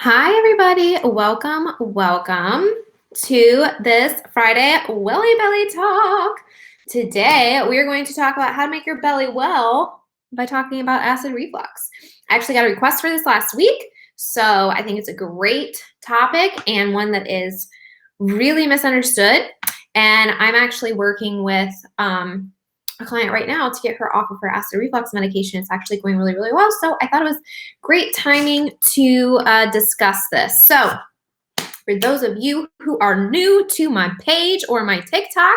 Hi, everybody. Welcome to this Friday Welly Belly Talk. Today, we are going to talk about how to make your belly well by talking about acid reflux. I actually got a request for this last week, so I think it's a great topic and one that is really misunderstood. And I'm actually working with a client right now to get her off of her acid reflux medication. It's actually going really, really well. So I thought it was great timing to discuss this. So for those of you who are new to my page or my TikTok,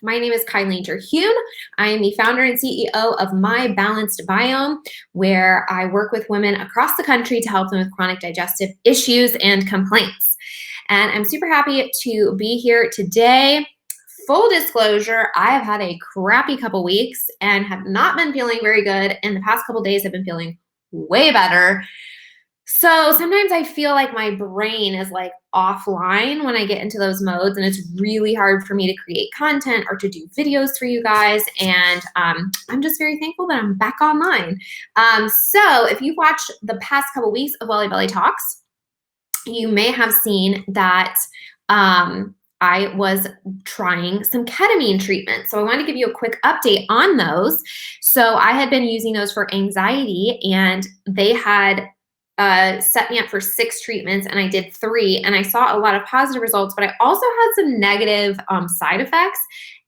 my name is Kylene Terhune. I am the founder and CEO of My Balanced Biome, where I work with women across the country to help them with chronic digestive issues and complaints. And I'm super happy to be here today. Full disclosure, I have had a crappy couple weeks and have not been feeling very good. And the past couple days I've been feeling way better. So sometimes I feel like my brain is like offline when I get into those modes, and it's really hard for me to create content or to do videos for you guys. And I'm just very thankful that I'm back online. So if you've watched the past couple weeks of Welly Belly Talks, you may have seen that I was trying some ketamine treatment. So I want to give you a quick update on those. So I had been using those for anxiety, and they had set me up for 6 treatments, and I did 3, and I saw a lot of positive results, but I also had some negative side effects.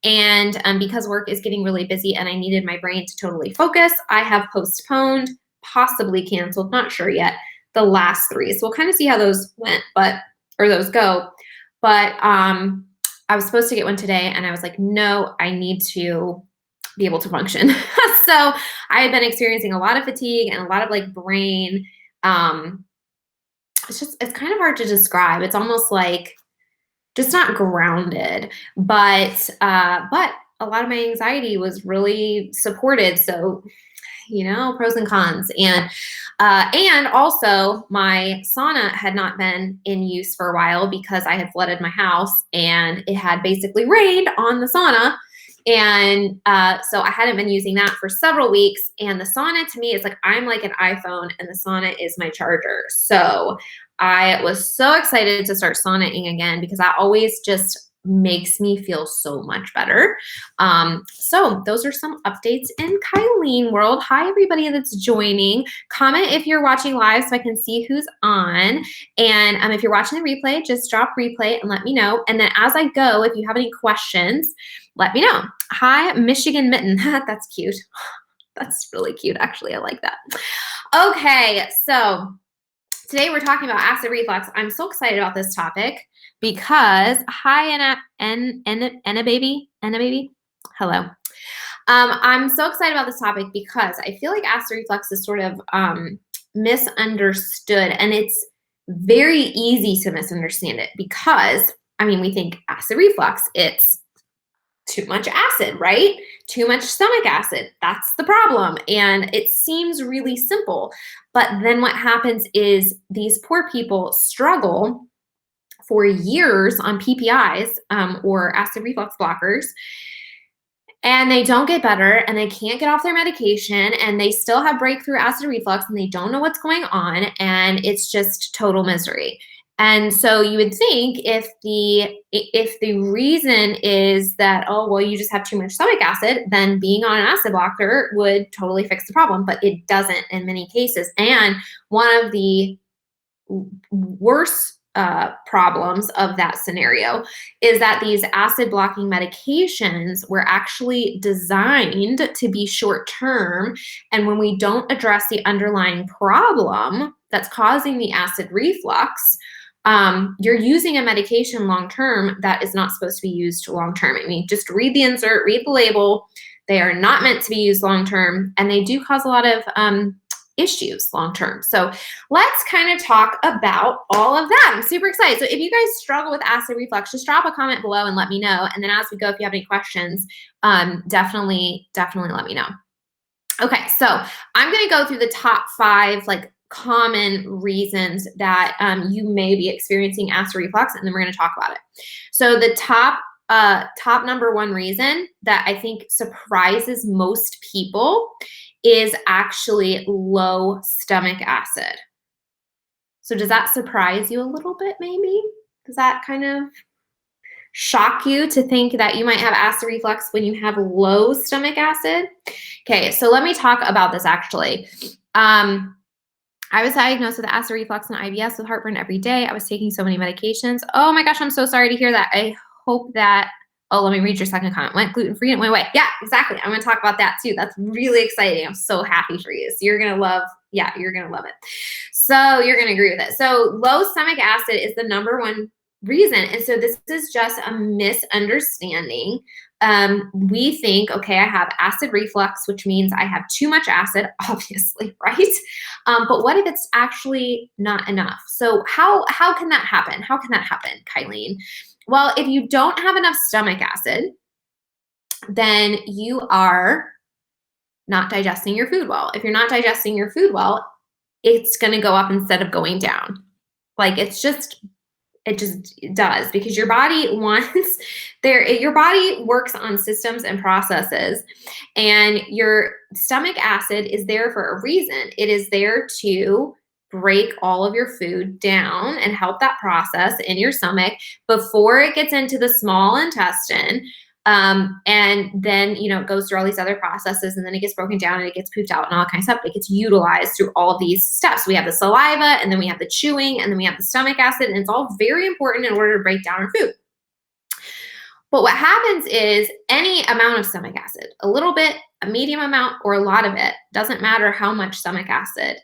And because work is getting really busy and I needed my brain to totally focus, I have postponed, possibly canceled, not sure yet, the last 3. So we'll kind of see how those went, or those go. But I was supposed to get one today, and I was like, no, I need to be able to function. So I had been experiencing a lot of fatigue and a lot of like brain. It's kind of hard to describe. It's almost like just not grounded, but a lot of my anxiety was really supported. So, pros and cons. And also my sauna had not been in use for a while because I had flooded my house and it had basically rained on the sauna. And so I hadn't been using that for several weeks. And the sauna to me is like, I'm like an iPhone and the sauna is my charger. So I was so excited to start saunaing again because that always just makes me feel so much better. So those are some updates in Kylene world. Hi, everybody that's joining. Comment if you're watching live so I can see who's on. And if you're watching the replay, just drop replay and let me know. And then as I go, if you have any questions, let me know. Hi, Michigan Mitten. That's cute. That's really cute, actually. I like that. Okay, so today we're talking about acid reflux. I'm so excited about this topic because hi, Anna baby. Hello. I'm so excited about this topic because I feel like acid reflux is sort of misunderstood, and it's very easy to misunderstand it because, we think acid reflux, it's too much acid, right? Too much stomach acid. That's the problem. And it seems really simple. But then what happens is these poor people struggle for years on PPIs or acid reflux blockers, and they don't get better, and they can't get off their medication, and they still have breakthrough acid reflux, and they don't know what's going on, and it's just total misery. And so you would think if the reason is that, oh, well, you just have too much stomach acid, then being on an acid blocker would totally fix the problem, but it doesn't in many cases. And one of the worst problems of that scenario is that these acid blocking medications were actually designed to be short term. And when we don't address the underlying problem that's causing the acid reflux, you're using a medication long-term that is not supposed to be used long-term. Just read the insert, read the label. They are not meant to be used long-term, and they do cause a lot of issues long-term. So let's kind of talk about all of that. I'm super excited. So if you guys struggle with acid reflux, just drop a comment below and let me know. And then as we go, if you have any questions, definitely let me know. Okay, so I'm going to go through the top 5 common reasons that you may be experiencing acid reflux, and then we're going to talk about it. So the top number 1 reason that I think surprises most people is actually low stomach acid. So does that surprise you a little bit maybe? Does that kind of shock you to think that you might have acid reflux when you have low stomach acid? Okay, so let me talk about this actually. I was diagnosed with acid reflux and IBS with heartburn every day. I was taking so many medications. Oh my gosh, I'm so sorry to hear that. I hope that, oh, let me read your second comment. Went gluten-free and went away. Yeah, exactly. I'm gonna talk about that too. That's really exciting. I'm so happy for you. So you're gonna love, yeah, you're gonna love it. So you're gonna agree with it. So low stomach acid is the number one reason. And so this is just a misunderstanding. We think, okay, I have acid reflux, which means I have too much acid, obviously, right? But what if it's actually not enough? So how can that happen? How can that happen, Kylene? Well, if you don't have enough stomach acid, then you are not digesting your food well. If you're not digesting your food well, it's going to go up instead of going down. Like it just does, because your body wants your body works on systems and processes, and your stomach acid is there for a reason. It is there to break all of your food down and help that process in your stomach before it gets into the small intestine. And then, it goes through all these other processes, and then it gets broken down and it gets pooped out and all kinds of stuff. It gets utilized through all these steps. We have the saliva, and then we have the chewing, and then we have the stomach acid, and it's all very important in order to break down our food. But what happens is any amount of stomach acid, a little bit, a medium amount, or a lot of it, doesn't matter how much stomach acid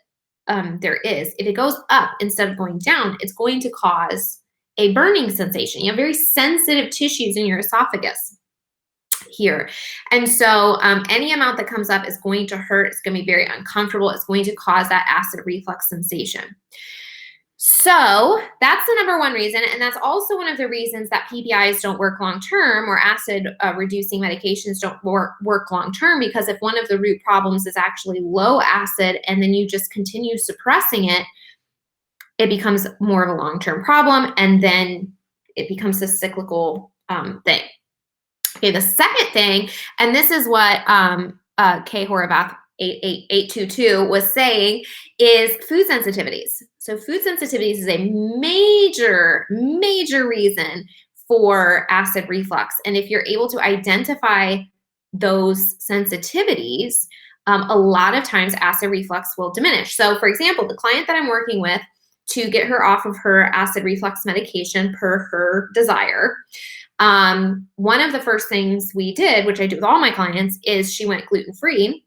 there is. If it goes up instead of going down, it's going to cause a burning sensation. You have very sensitive tissues in your esophagus here. And so any amount that comes up is going to hurt. It's going to be very uncomfortable. It's going to cause that acid reflux sensation. So that's the number one reason. And that's also one of the reasons that PPIs don't work long-term, or acid reducing medications don't work long-term, because if one of the root problems is actually low acid and then you just continue suppressing it, it becomes more of a long-term problem, and then it becomes a cyclical thing. Okay, the second thing, and this is what K Horvath 88822 was saying, is food sensitivities. So food sensitivities is a major reason for acid reflux. And if you're able to identify those sensitivities, a lot of times acid reflux will diminish. So for example, the client that I'm working with to get her off of her acid reflux medication per her desire, one of the first things we did, which I do with all my clients, is she went gluten-free.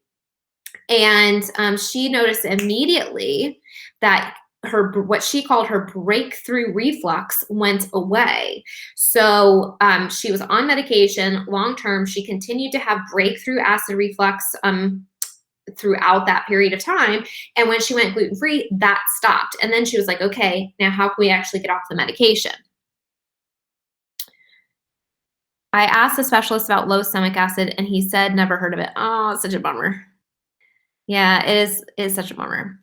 And she noticed immediately that what she called her breakthrough reflux went away. So she was on medication long-term. She continued to have breakthrough acid reflux throughout that period of time. And when she went gluten-free, that stopped. And then she was like, okay, now how can we actually get off the medication? I asked a specialist about low stomach acid, and he said never heard of it. Oh, it's such a bummer. Yeah, it is such a bummer.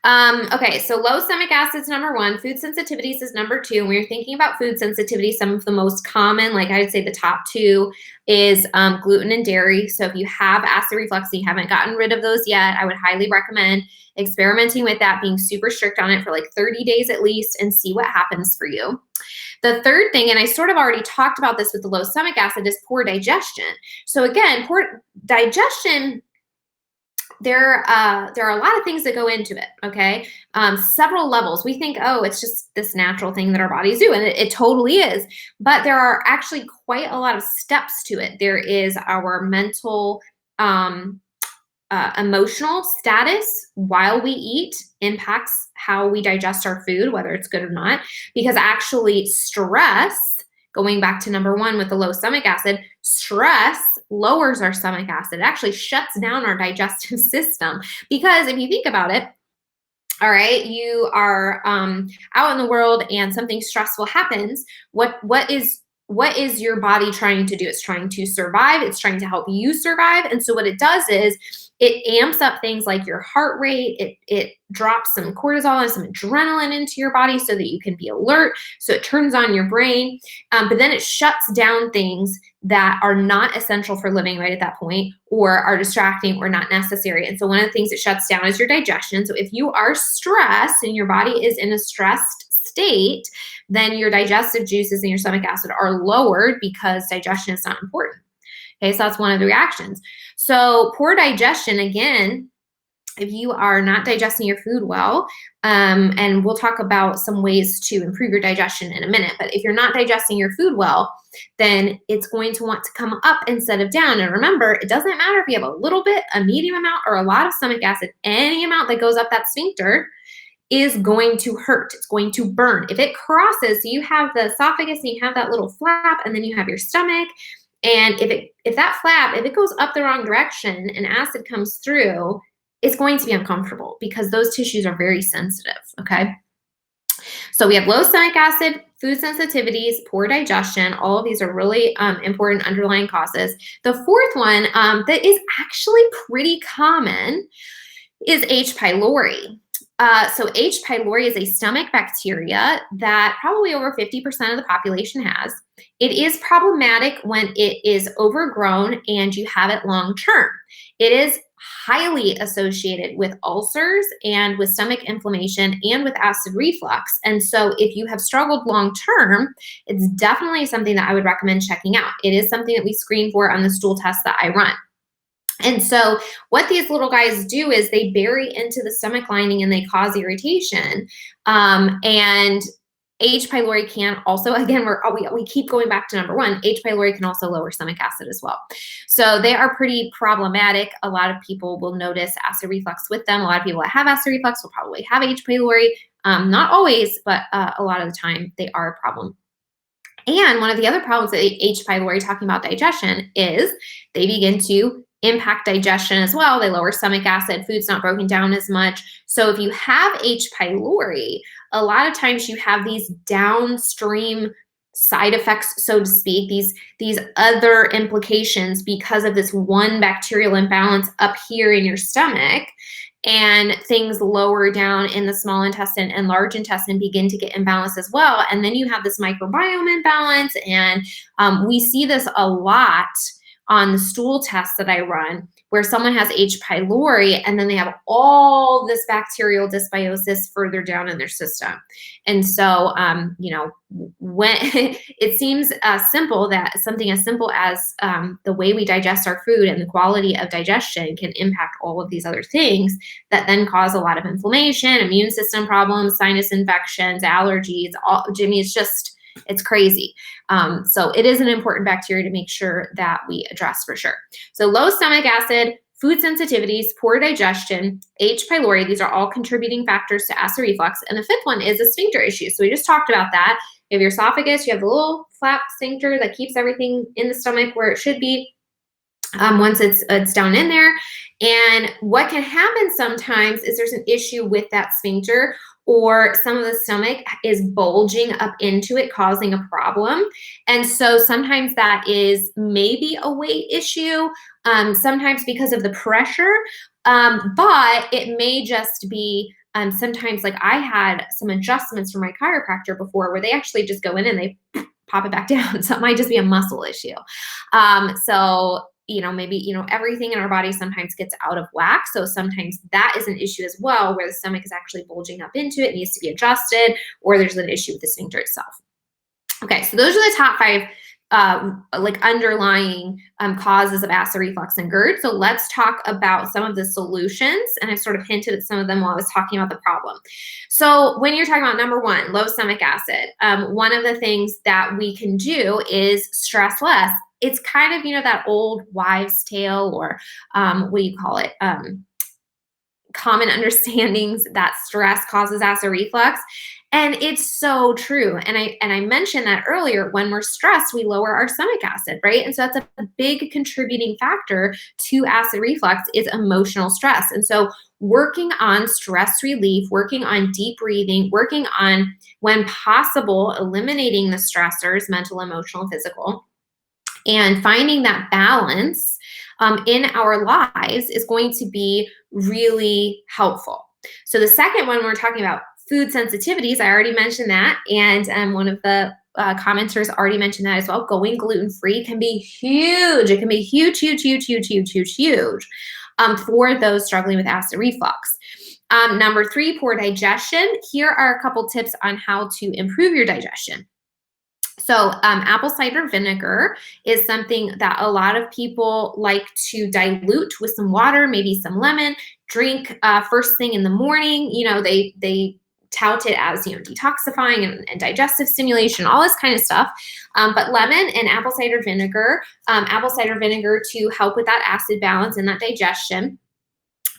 Okay, so low stomach acid is number one. Food sensitivities is number two. When you're thinking about food sensitivity, some of the most common, like I would say the top two, is gluten and dairy. So if you have acid reflux and you haven't gotten rid of those yet, I would highly recommend experimenting with that, being super strict on it for like 30 days at least, and see what happens for you. The third thing, and I sort of already talked about this with the low stomach acid, is poor digestion. So again, poor digestion, there are a lot of things that go into it, okay? Several levels. We think, oh, it's just this natural thing that our bodies do, and it totally is. But there are actually quite a lot of steps to it. There is our mental, emotional status while we eat impacts how we digest our food, whether it's good or not, because actually stress, going back to number one with the low stomach acid, stress lowers our stomach acid. It actually shuts down our digestive system, because if you think about it, all right, you are out in the world and something stressful happens. What is what is your body trying to do? It's trying to survive. It's trying to help you survive. And so what it does is it amps up things like your heart rate. It drops some cortisol and some adrenaline into your body so that you can be alert. So it turns on your brain. But then it shuts down things that are not essential for living right at that point, or are distracting or not necessary. And so one of the things it shuts down is your digestion. So if you are stressed and your body is in a stressed state, then your digestive juices and your stomach acid are lowered because digestion is not important. Okay, so that's one of the reactions. So poor digestion, again, if you are not digesting your food well, and we'll talk about some ways to improve your digestion in a minute, but if you're not digesting your food well, then it's going to want to come up instead of down. And remember, it doesn't matter if you have a little bit, a medium amount, or a lot of stomach acid, any amount that goes up that sphincter is going to hurt. It's going to burn. If it crosses, so you have the esophagus and you have that little flap, and then you have your stomach, and if that flap, if it goes up the wrong direction and acid comes through, it's going to be uncomfortable because those tissues are very sensitive, okay? So we have low stomach acid, food sensitivities, poor digestion. All of these are really important underlying causes. The fourth one that is actually pretty common is H. pylori. So H. pylori is a stomach bacteria that probably over 50% of the population has. It is problematic when it is overgrown and you have it long term. It is highly associated with ulcers and with stomach inflammation and with acid reflux. And so if you have struggled long term, it's definitely something that I would recommend checking out. It is something that we screen for on the stool test that I run. And so what these little guys do is they bury into the stomach lining and they cause irritation. And H. pylori can also, again, we keep going back to number one, H. pylori can also lower stomach acid as well. So they are pretty problematic. A lot of people will notice acid reflux with them. A lot of people that have acid reflux will probably have H. pylori. Not always, but a lot of the time they are a problem. And one of the other problems with H. pylori, talking about digestion, is they begin to impact digestion as well. They lower stomach acid, food's not broken down as much. So if you have H. pylori, a lot of times you have these downstream side effects, so to speak, these other implications because of this one bacterial imbalance up here in your stomach, and things lower down in the small intestine and large intestine begin to get imbalanced as well. And then you have this microbiome imbalance, and we see this a lot on the stool tests that I run, where someone has H. pylori and then they have all this bacterial dysbiosis further down in their system. And so, when it seems simple that something as simple as the way we digest our food and the quality of digestion can impact all of these other things that then cause a lot of inflammation, immune system problems, sinus infections, allergies, it's crazy. So it is an important bacteria to make sure that we address for sure. So low stomach acid, food sensitivities, poor digestion, H. pylori, these are all contributing factors to acid reflux. And the fifth one is a sphincter issue. So we just talked about that. You have your esophagus, you have the little flap sphincter that keeps everything in the stomach where it should be once it's down in there. And what can happen sometimes is there's an issue with that sphincter, or some of the stomach is bulging up into it, causing a problem. And so sometimes that is maybe a weight issue, sometimes because of the pressure, but it may just be sometimes, like I had some adjustments from my chiropractor before where they actually just go in and they pop it back down. So it might just be a muscle issue. So maybe, everything in our body sometimes gets out of whack. So sometimes that is an issue as well, where the stomach is actually bulging up into it, needs to be adjusted, or there's an issue with the sphincter itself. Okay, so those are the top 5 underlying causes of acid reflux and GERD. So let's talk about some of the solutions. And I've sort of hinted at some of them while I was talking about the problem. So when you're talking about number 1, low stomach acid, one of the things that we can do is stress less. It's kind of, that old wives' tale, or what do you call it? Common understandings that stress causes acid reflux. And it's so true. And I mentioned that earlier, when we're stressed, we lower our stomach acid, right? And so that's a big contributing factor to acid reflux is emotional stress. And so working on stress relief, working on deep breathing, working on, when possible, eliminating the stressors, mental, emotional, physical, and finding that balance in our lives is going to be really helpful. So the second one, we're talking about food sensitivities. I already mentioned that, and one of the commenters already mentioned that as well. Going gluten-free can be huge. It can be huge, huge, huge, huge, huge, huge, huge for those struggling with acid reflux. Number 3, poor digestion. Here are a couple tips on how to improve your digestion. So apple cider vinegar is something that a lot of people like to dilute with some water, maybe some lemon, drink first thing in the morning. They tout it as, detoxifying and digestive stimulation, all this kind of stuff. But lemon and apple cider vinegar to help with that acid balance and that digestion.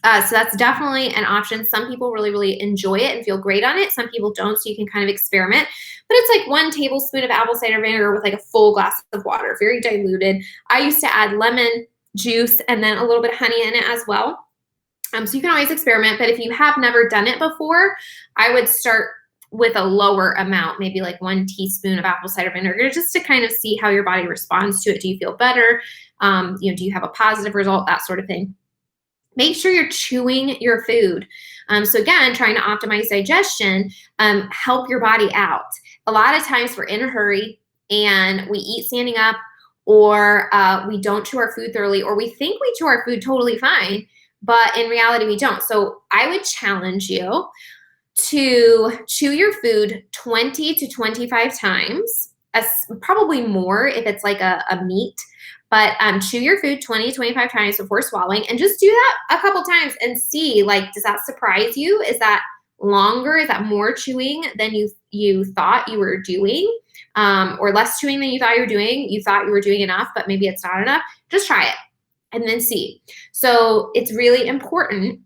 So that's definitely an option. Some people really, really enjoy it and feel great on it. Some people don't, so you can kind of experiment. But it's like 1 tablespoon of apple cider vinegar with like a full glass of water, very diluted. I used to add lemon juice and then a little bit of honey in it as well. So you can always experiment, but if you have never done it before, I would start with a lower amount, maybe like 1 teaspoon of apple cider vinegar, just to kind of see how your body responds to it. Do you feel better? Do you have a positive result? That sort of thing. Make sure you're chewing your food. So again, trying to optimize digestion, help your body out. A lot of times we're in a hurry and we eat standing up, or we don't chew our food thoroughly, or we think we chew our food totally fine, but in reality we don't. So I would challenge you to chew your food 20 to 25 times, probably more if it's like a meat. But chew your food 20, 25 times before swallowing, and just do that a couple times and see, like, does that surprise you? Is that longer? Is that more chewing than you thought you were doing? Or less chewing than you thought you were doing? You thought you were doing enough, but maybe it's not enough. Just try it and then see. So it's really important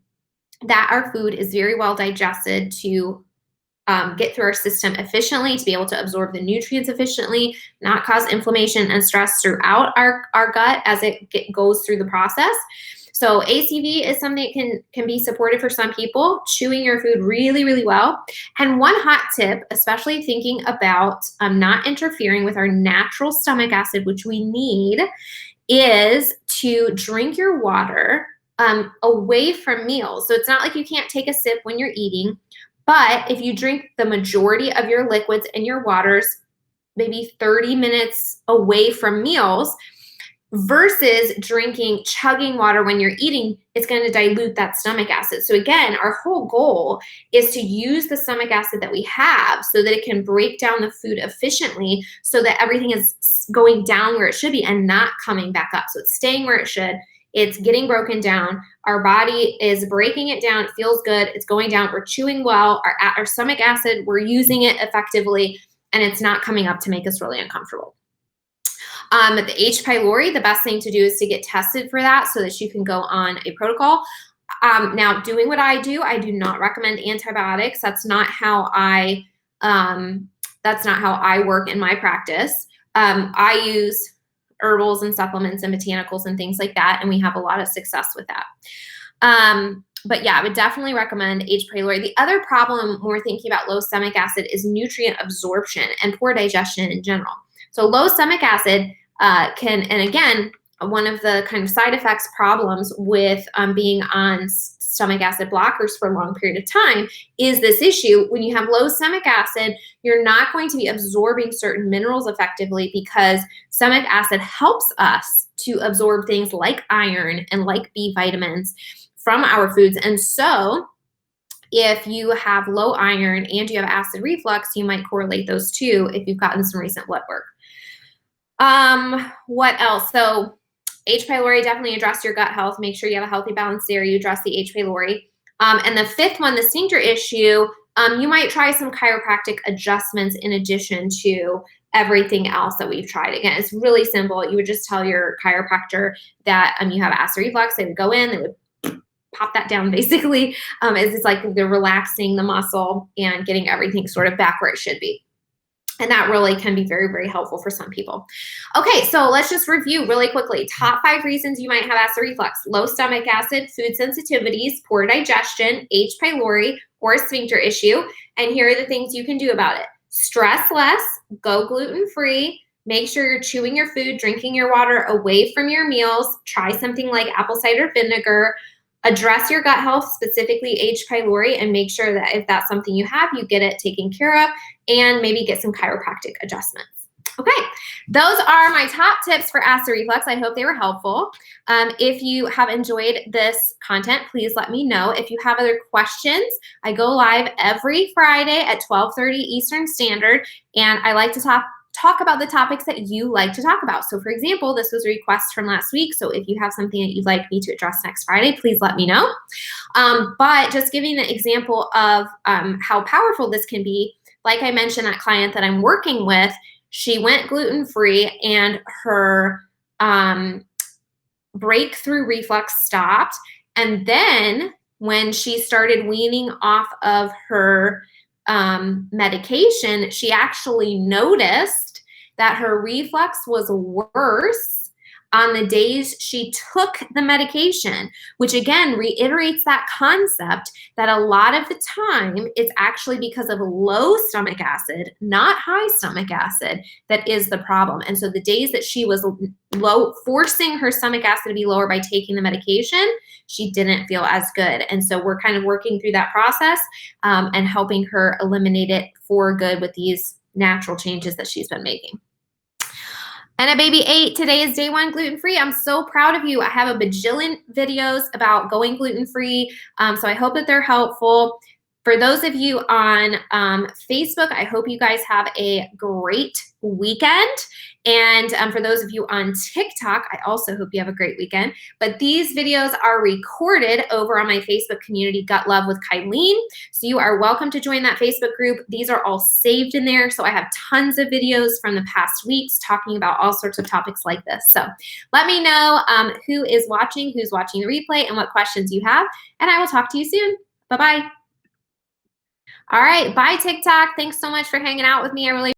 that our food is very well digested to get through our system efficiently, to be able to absorb the nutrients efficiently, not cause inflammation and stress throughout our gut as it goes through the process. So ACV is something that can be supportive for some people, chewing your food really, really well. And one hot tip, especially thinking about not interfering with our natural stomach acid, which we need, is to drink your water away from meals. So it's not like you can't take a sip when you're eating, but if you drink the majority of your liquids and your waters maybe 30 minutes away from meals versus chugging water when you're eating, it's going to dilute that stomach acid. So again, our whole goal is to use the stomach acid that we have so that it can break down the food efficiently, so that everything is going down where it should be and not coming back up. So it's staying where it should. It's getting broken down. Our body is breaking it down. It feels good. It's going down. We're chewing well. Our stomach acid, we're using it effectively, and it's not coming up to make us really uncomfortable. The H. pylori, the best thing to do is to get tested for that so that you can go on a protocol. Now, doing what I do not recommend antibiotics. That's not how I work in my practice. I use herbals and supplements and botanicals and things like that, and we have a lot of success with that. But yeah, I would definitely recommend H. pylori. The other problem when we're thinking about low stomach acid is nutrient absorption and poor digestion in general. So low stomach acid and again, one of the kind of side effects problems with being on stomach acid blockers for a long period of time is this issue. When you have low stomach acid, you're not going to be absorbing certain minerals effectively, because stomach acid helps us to absorb things like iron and like B vitamins from our foods. And so if you have low iron and you have acid reflux, you might correlate those two if you've gotten some recent blood work. What else? So H. pylori, definitely address your gut health. Make sure you have a healthy balance there. You address the H. pylori. And the fifth one, the sphincter issue, you might try some chiropractic adjustments in addition to everything else that we've tried. Again, it's really simple. You would just tell your chiropractor that you have acid reflux. They would go in, they would pop that down basically, is it's like they're relaxing the muscle and getting everything sort of back where it should be. And that really can be very, very helpful for some people. Okay, so let's just review really quickly. Top 5 reasons you might have acid reflux: low stomach acid, food sensitivities, poor digestion, H. pylori, or a sphincter issue. And here are the things you can do about it. Stress less, go gluten-free, make sure you're chewing your food, drinking your water away from your meals, try something like apple cider vinegar, address your gut health, specifically H. pylori, and make sure that if that's something you have, you get it taken care of, and maybe get some chiropractic adjustments. Okay, those are my top tips for acid reflux. I hope they were helpful. If you have enjoyed this content, please let me know. If you have other questions, I go live every Friday at 12:30 Eastern Standard, and I like to talk about the topics that you like to talk about. So for example, this was a request from last week. So if you have something that you'd like me to address next Friday, please let me know. But just giving the example of how powerful this can be, like I mentioned, that client that I'm working with, she went gluten-free and her breakthrough reflux stopped. And then when she started weaning off of her medication, she actually noticed that her reflux was worse on the days she took the medication, which again reiterates that concept that a lot of the time it's actually because of low stomach acid, not high stomach acid, that is the problem. And so the days that she was forcing her stomach acid to be lower by taking the medication, she didn't feel as good. And so we're kind of working through that process and helping her eliminate it for good with these natural changes that she's been making. And a baby 8, today is day 1 gluten-free. I'm so proud of you. I have a bajillion videos about going gluten-free, so I hope that they're helpful. For those of you on Facebook, I hope you guys have a great weekend. And for those of you on TikTok, I also hope you have a great weekend. But these videos are recorded over on my Facebook community, Gut Love with Kylene. So you are welcome to join that Facebook group. These are all saved in there. So I have tons of videos from the past weeks talking about all sorts of topics like this. So let me know who's watching the replay, and what questions you have. And I will talk to you soon. Bye-bye. All right, bye TikTok. Thanks so much for hanging out with me. I really